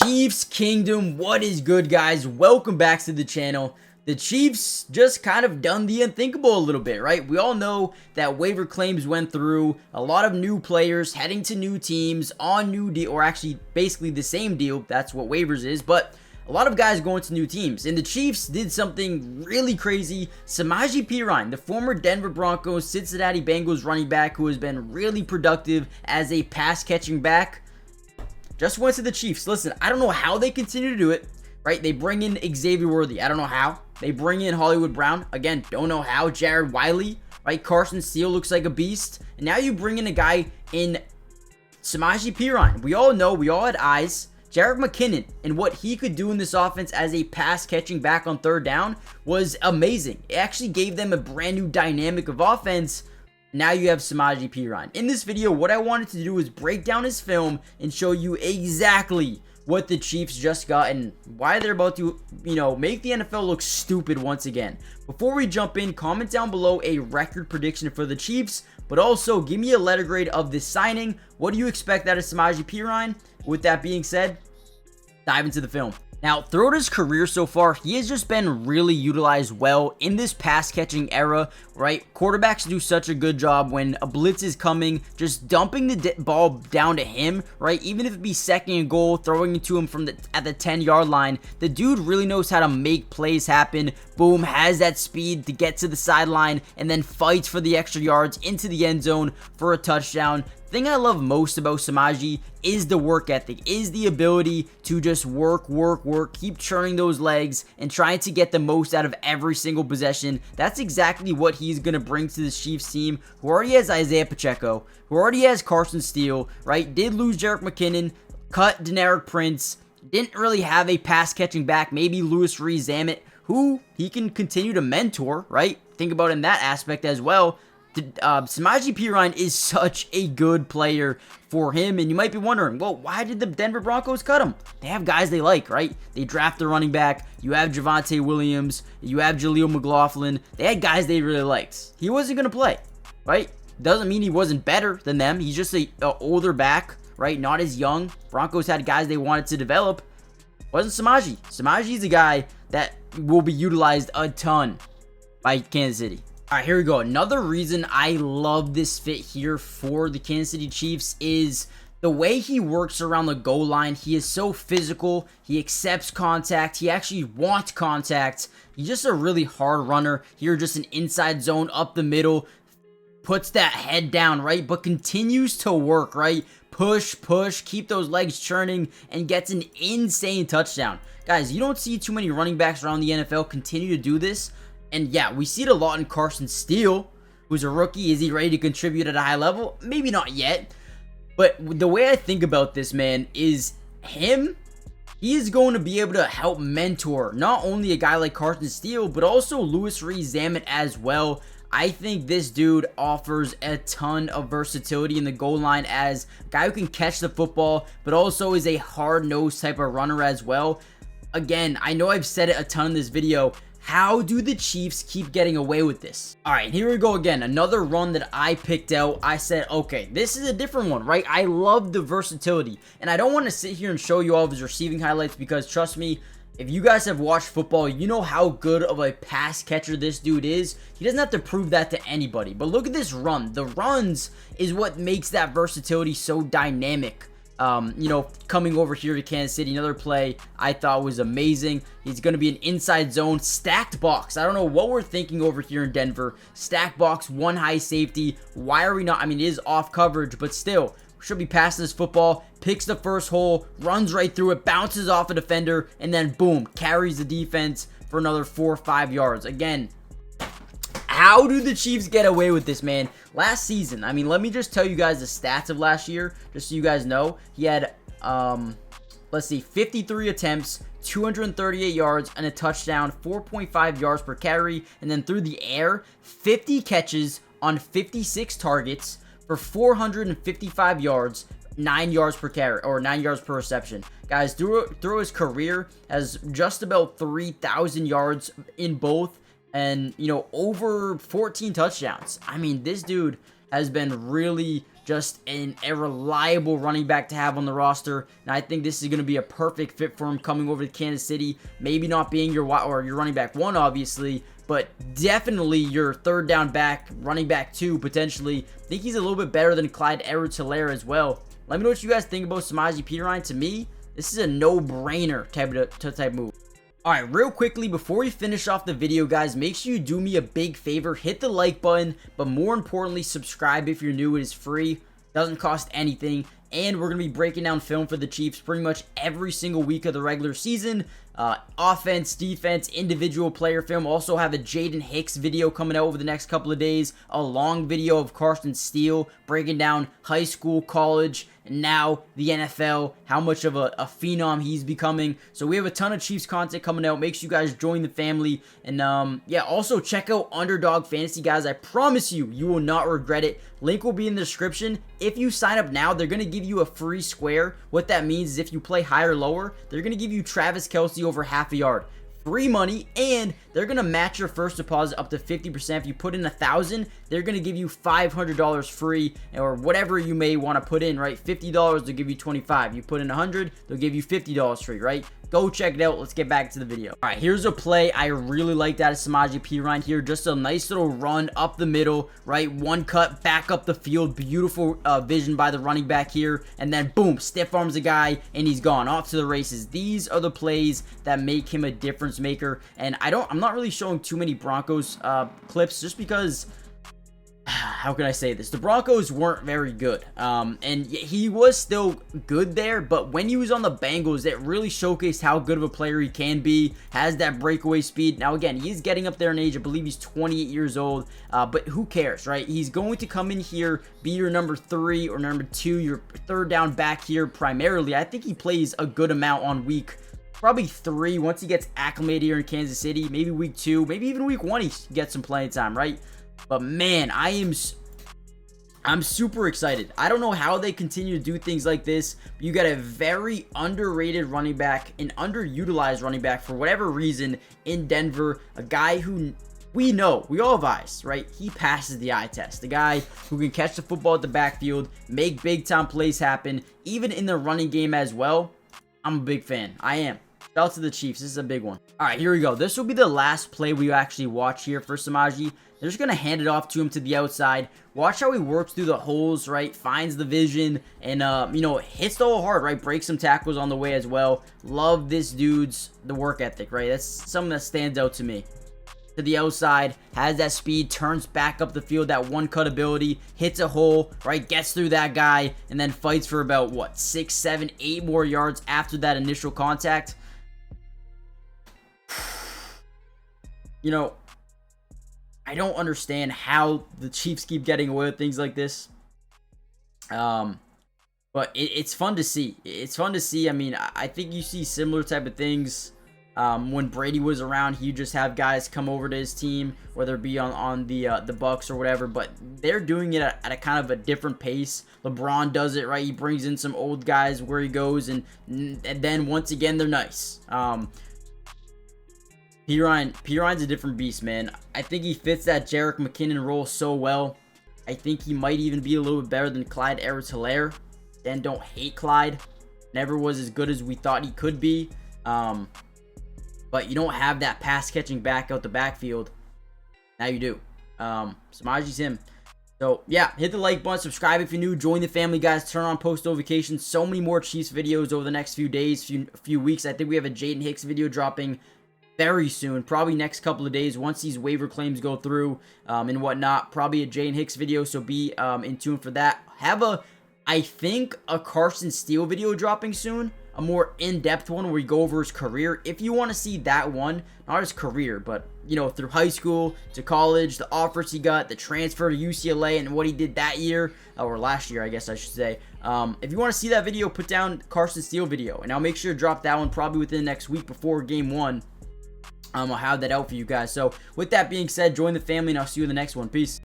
Chiefs Kingdom, what is good, guys? Welcome back to the channel. The Chiefs just kind of done the unthinkable a little bit, right? We all know that waiver claims went through, a lot of new players heading to new teams on new deal, or actually basically the same deal. That's what waivers is, but a lot of guys going to new teams, and the Chiefs did something really crazy. Samaje Perine, the former Denver Broncos, Cincinnati Bengals running back who has been really productive as a pass-catching back, just went to the Chiefs. Listen, I don't know how they continue to do it, right? They bring in Xavier Worthy. I don't know how. They bring in Hollywood Brown. Again, don't know how. Jared Wiley, right? Carson Steele looks like a beast. And now you bring in a guy in Samaje Perine. We all know, we all had eyes. Jerick McKinnon and what he could do in this offense as a pass-catching back on third down was amazing. It actually gave them a brand new dynamic of offense. Now you have Samaje Perine. In this video, what I wanted to do is break down his film and show you exactly what the Chiefs just got and why they're about to, make the NFL look stupid once again. Before we jump in, comment down below a record prediction for the Chiefs, but also give me a letter grade of this signing. What do you expect out of Samaje Perine? With that being said, dive into the film. Now, throughout his career so far, he has just been really utilized well in this pass-catching era, right? Quarterbacks do such a good job when a blitz is coming, just dumping the ball down to him, right? Even if it be second and goal, throwing it to him from at the 10-yard line. The dude really knows how to make plays happen. Boom, has that speed to get to the sideline and then fights for the extra yards into the end zone for a touchdown. Thing I love most about Samaje is the work ethic, is the ability to just work, keep churning those legs and trying to get the most out of every single possession. That's exactly what he's going to bring to the Chiefs team, who already has Isaiah Pacheco, who already has Carson Steele, right? Did lose Jerick McKinnon, cut Deneric Prince, didn't really have a pass-catching back, maybe Louis Rees-Zammit, who he can continue to mentor, right? Think about in that aspect as well. Samaje Perine is such a good player for him, and you might be wondering, well, why did the Denver Broncos cut him? They have guys they like, right? They draft the running back. You have Javonte Williams. You have Jaleel McLaughlin. They had guys they really liked. He wasn't going to play, right? Doesn't mean he wasn't better than them. He's just a older back, right? Not as young. Broncos had guys they wanted to develop. Wasn't Samaje. Samaje's a guy that will be utilized a ton by Kansas City. All right, here we go. Another reason I love this fit here for the Kansas City Chiefs is the way he works around the goal line. He is so physical. He accepts contact. He actually wants contact. He's just a really hard runner. Here, just an inside zone up the middle. Puts that head down, right? But continues to work, right? Push, keep those legs churning, and gets an insane touchdown. Guys, you don't see too many running backs around the NFL continue to do this. And yeah, we see it a lot in Carson Steele, who's a rookie. Is he ready to contribute at a high level? Maybe not yet. But the way I think about this, man, is he is going to be able to help mentor not only a guy like Carson Steele, but also Louis Rees-Zammit as well. I think this dude offers a ton of versatility in the goal line as a guy who can catch the football, but also is a hard-nosed type of runner as well. Again, I know I've said it a ton in this video. How do the Chiefs keep getting away with this? All right, here we go again. Another run that I picked out. I said, okay, this is a different one, right? I love the versatility. And I don't want to sit here and show you all of his receiving highlights because, trust me, if you guys have watched football, you know how good of a pass catcher this dude is. He doesn't have to prove that to anybody. But look at this run. The runs is what makes that versatility so dynamic. Coming over here to Kansas City, another play I thought was amazing. He's going to be an inside zone, stacked box. I don't know what we're thinking over here in Denver. Stacked box, one high safety. Why are we not? I mean, it is off coverage, but still, should be passing this football. Picks the first hole, runs right through it, bounces off a defender, and then boom, carries the defense for another 4 or 5 yards. Again, how do the Chiefs get away with this, man? Last season, I mean, let me just tell you guys the stats of last year, just so you guys know. He had, 53 attempts, 238 yards, and a touchdown, 4.5 yards per carry. And then through the air, 50 catches on 56 targets for 455 yards, 9 yards per carry, or 9 yards per reception. Guys, through his career, has just about 3,000 yards in both. And, over 14 touchdowns. I mean, this dude has been really just a reliable running back to have on the roster. And I think this is going to be a perfect fit for him coming over to Kansas City. Maybe not being your running back 1, obviously, but definitely your third down back, running back 2, potentially. I think he's a little bit better than Clyde Edwards-Helaire as well. Let me know what you guys think about Samaje Perine. To me, this is a no-brainer type move. Alright, real quickly, before we finish off the video, guys, make sure you do me a big favor. Hit the like button, but more importantly, subscribe if you're new. It is free. Doesn't cost anything. And we're going to be breaking down film for the Chiefs pretty much every single week of the regular season. Offense, defense, individual player film. Also have a Jaden Hicks video coming out over the next couple of days. A long video of Carson Steele breaking down high school, college, and now the NFL, how much of a phenom he's becoming. So we have a ton of Chiefs content coming out. Make sure you guys join the family. And yeah, also check out Underdog Fantasy, guys. I promise you, you will not regret it. Link will be in the description. If you sign up now, they're going to give you a free square. What that means is if you play high or lower, they're going to give you Travis Kelce over half a yard. Free money, and they're going to match your first deposit up to 50%. If you put in $1,000, they're going to give you $500 free, or whatever you may want to put in, right? $50, they'll give you $25. You put in $100, they'll give you $50 free, right? Go check it out. Let's get back to the video. All right, here's a play I really like that of Samaje Perine here. Just a nice little run up the middle, right? One cut, back up the field. Beautiful vision by the running back here. And then, boom, stiff arms a guy, and he's gone. Off to the races. These are the plays that make him a difference maker. And I'm not really showing too many Broncos clips just because... how can I say this? The Broncos weren't very good. And he was still good there, but when he was on the Bengals, it really showcased how good of a player he can be. Has that breakaway speed. Now, again, he's getting up there in age. I believe he's 28 years old, but who cares, right? He's going to come in here, be your number 3 or number 2, your third down back here primarily. I think he plays a good amount on week probably 3 once he gets acclimated here in Kansas City. Maybe week 2, maybe even week 1 he gets some playing time, right? But man, I'm super excited. I don't know how they continue to do things like this. But you got a very underrated running back, an underutilized running back for whatever reason in Denver. A guy who we know, we all have eyes, right? He passes the eye test. The guy who can catch the football at the backfield, make big time plays happen, even in the running game as well. I'm a big fan. I am. Shout out to the Chiefs. This is a big one. All right, here we go. This will be the last play we actually watch here for Samaje. They're just going to hand it off to him to the outside. Watch how he works through the holes, right? Finds the vision and, you know, hits the hole hard, right? Breaks some tackles on the way as well. Love this dude's the work ethic, right? That's something that stands out to me. To the outside, has that speed, turns back up the field, that one cut ability, hits a hole, right? Gets through that guy and then fights for about, what, 6, 7, 8 more yards after that initial contact. You know, I don't understand how the Chiefs keep getting away with things like this. But it's fun to see. It's fun to see. I mean, I think you see similar type of things when Brady was around. He'd just have guys come over to his team, whether it be on the Bucks or whatever. But they're doing it at a kind of a different pace. LeBron does it, right? He brings in some old guys where he goes, and then once again, they're nice. Perine's a different beast, man. I think he fits that Jerick McKinnon role so well. I think he might even be a little bit better than Clyde Edwards-Helaire. And don't hate Clyde. Never was as good as we thought he could be. But you don't have that pass catching back out the backfield. Now you do. Samaje's him. So, yeah, hit the like button, subscribe if you're new, join the family, guys, turn on post notifications. So many more Chiefs videos over the next few days, few weeks. I think we have a Jaden Hicks video dropping very soon, probably next couple of days once these waiver claims go through and whatnot. Probably a Jaden Hicks video, so be in tune for that. Have I think a Carson Steele video dropping soon, a more in-depth one where we go over his career. If you want to see that one, not his career, but you know, through high school to college, the offers he got, the transfer to UCLA, and what he did that year or last year, I guess I should say. If you want to see that video, put down Carson Steele video, and I'll make sure to drop that one probably within the next week before game 1. I'll have that out for you guys. So with that being said, join the family, and I'll see you in the next one. Peace.